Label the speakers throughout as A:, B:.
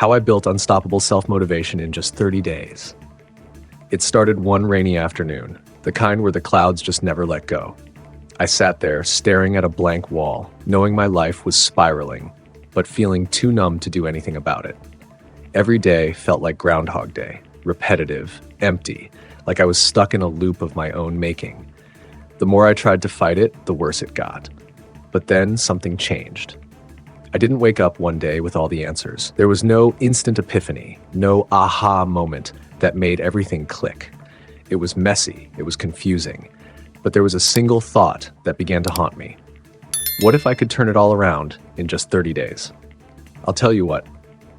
A: How I built unstoppable self-motivation in just 30 days. It started one rainy afternoon, the kind where the clouds just never let go. I sat there, staring at a blank wall, knowing my life was spiraling, but feeling too numb to do anything about it. Every day felt like Groundhog Day, repetitive, empty, like I was stuck in a loop of my own making. The more I tried to fight it, the worse it got. But then something changed. I didn't wake up one day with all the answers. There was no instant epiphany, no aha moment that made everything click. It was messy, it was confusing, but there was a single thought that began to haunt me. What if I could turn it all around in just 30 days? I'll tell you what,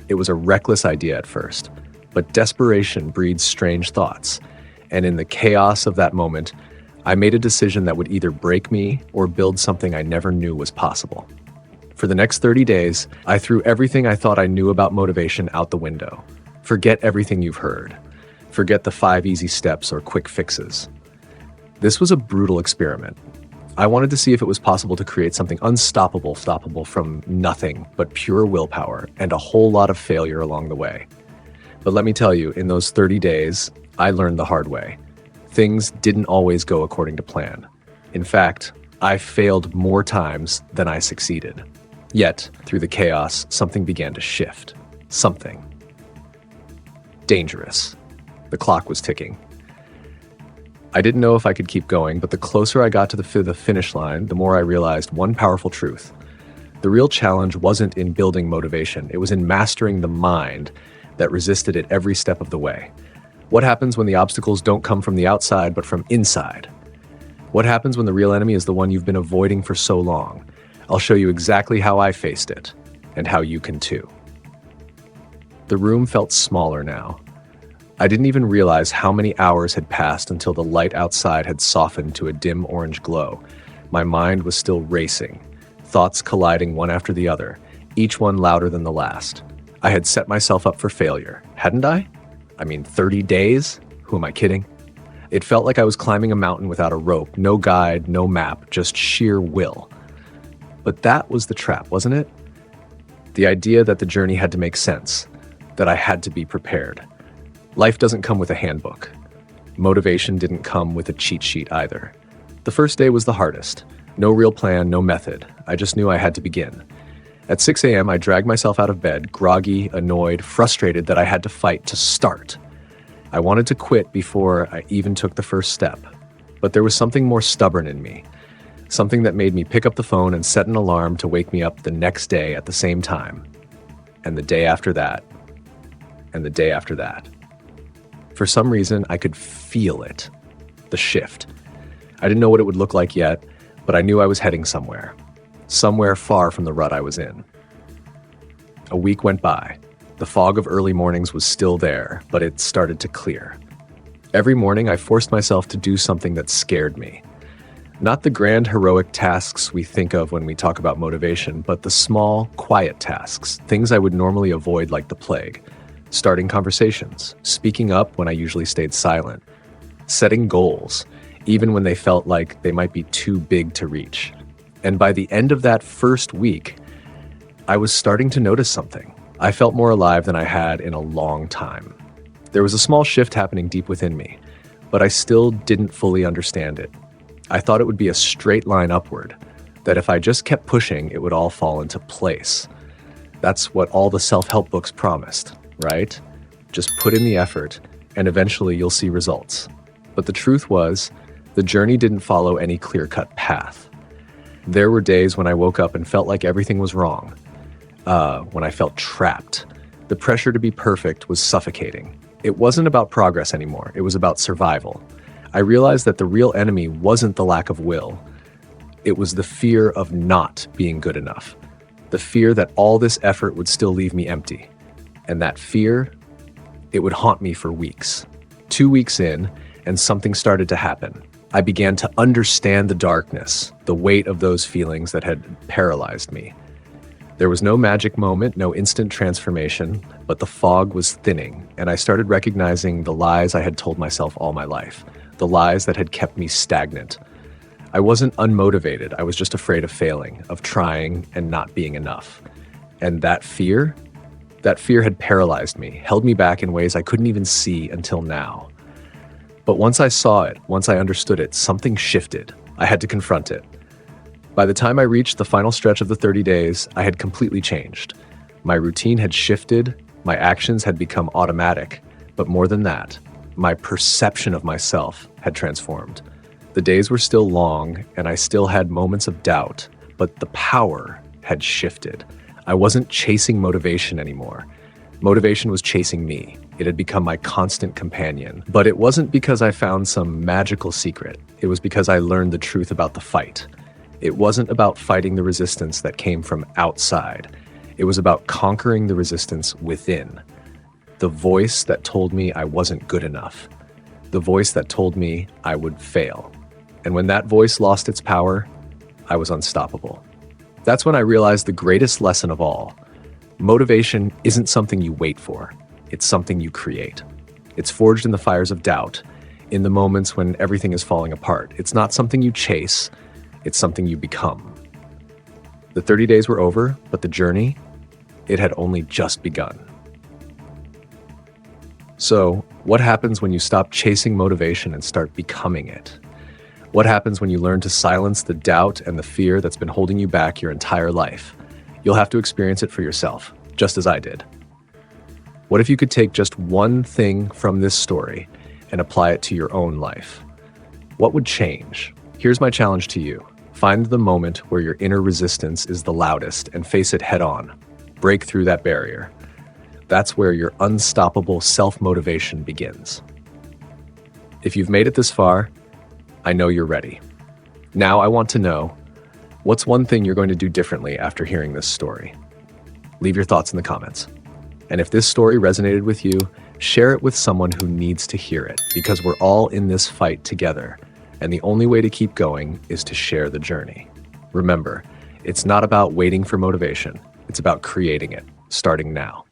A: it was a reckless idea at first, but desperation breeds strange thoughts, and in the chaos of that moment, I made a decision that would either break me or build something I never knew was possible. For the next 30 days, I threw everything I thought I knew about motivation out the window. Forget everything you've heard. Forget the 5 easy steps or quick fixes. This was a brutal experiment. I wanted to see if it was possible to create something unstoppable from nothing but pure willpower and a whole lot of failure along the way. But let me tell you, in those 30 days, I learned the hard way. Things didn't always go according to plan. In fact, I failed more times than I succeeded. Yet, through the chaos, something began to shift. Something. Dangerous. The clock was ticking. I didn't know if I could keep going, but the closer I got to the finish line, the more I realized one powerful truth. The real challenge wasn't in building motivation, it was in mastering the mind that resisted it every step of the way. What happens when the obstacles don't come from the outside, but from inside? What happens when the real enemy is the one you've been avoiding for so long? I'll show you exactly how I faced it, and how you can too. The room felt smaller now. I didn't even realize how many hours had passed until the light outside had softened to a dim orange glow. My mind was still racing, thoughts colliding one after the other, each one louder than the last. I had set myself up for failure, hadn't I? 30 days? Who am I kidding? It felt like I was climbing a mountain without a rope, no guide, no map, just sheer will. But that was the trap, wasn't it? The idea that the journey had to make sense, that I had to be prepared. Life doesn't come with a handbook. Motivation didn't come with a cheat sheet either. The first day was the hardest. No real plan, no method. I just knew I had to begin. At 6 a.m., I dragged myself out of bed, groggy, annoyed, frustrated that I had to fight to start. I wanted to quit before I even took the first step. But there was something more stubborn in me. Something that made me pick up the phone and set an alarm to wake me up the next day at the same time. And the day after that. And the day after that. For some reason, I could feel it. The shift. I didn't know what it would look like yet, but I knew I was heading somewhere. Somewhere far from the rut I was in. A week went by. The fog of early mornings was still there, but it started to clear. Every morning, I forced myself to do something that scared me. Not the grand, heroic tasks we think of when we talk about motivation, but the small, quiet tasks, things I would normally avoid like the plague. Starting conversations, speaking up when I usually stayed silent, setting goals, even when they felt like they might be too big to reach. And by the end of that first week, I was starting to notice something. I felt more alive than I had in a long time. There was a small shift happening deep within me, but I still didn't fully understand it. I thought it would be a straight line upward, that if I just kept pushing, it would all fall into place. That's what all the self-help books promised, right? Just put in the effort, and eventually you'll see results. But the truth was, the journey didn't follow any clear-cut path. There were days when I woke up and felt like everything was wrong. When I felt trapped. The pressure to be perfect was suffocating. It wasn't about progress anymore, it was about survival. I realized that the real enemy wasn't the lack of will. It was the fear of not being good enough. The fear that all this effort would still leave me empty. And that fear, it would haunt me for weeks. 2 weeks in, and something started to happen. I began to understand the darkness, the weight of those feelings that had paralyzed me. There was no magic moment, no instant transformation, but the fog was thinning, and I started recognizing the lies I had told myself all my life, the lies that had kept me stagnant. I wasn't unmotivated, I was just afraid of failing, of trying and not being enough. And that fear, That fear had paralyzed me, held me back in ways I couldn't even see until now. But once I saw it, once I understood it, something shifted. I had to confront it. By the time I reached the final stretch of the 30 days, I had completely changed. My routine had shifted, my actions had become automatic, but more than that, my perception of myself had transformed. The days were still long, and I still had moments of doubt, but the power had shifted. I wasn't chasing motivation anymore. Motivation was chasing me. It had become my constant companion. But it wasn't because I found some magical secret. It was because I learned the truth about the fight. It wasn't about fighting the resistance that came from outside. It was about conquering the resistance within. The voice that told me I wasn't good enough. The voice that told me I would fail. And when that voice lost its power, I was unstoppable. That's when I realized the greatest lesson of all. Motivation isn't something you wait for. It's something you create. It's forged in the fires of doubt, in the moments when everything is falling apart. It's not something you chase. It's something you become. The 30 days were over, but the journey, it had only just begun. So, what happens when you stop chasing motivation and start becoming it? What happens when you learn to silence the doubt and the fear that's been holding you back your entire life? You'll have to experience it for yourself, just as I did. What if you could take just one thing from this story and apply it to your own life? What would change? Here's my challenge to you. Find the moment where your inner resistance is the loudest and face it head on. Break through that barrier. That's where your unstoppable self-motivation begins. If you've made it this far, I know you're ready. Now I want to know, what's one thing you're going to do differently after hearing this story? Leave your thoughts in the comments. And if this story resonated with you, share it with someone who needs to hear it, because we're all in this fight together. And the only way to keep going is to share the journey. Remember, it's not about waiting for motivation. It's about creating it, starting now.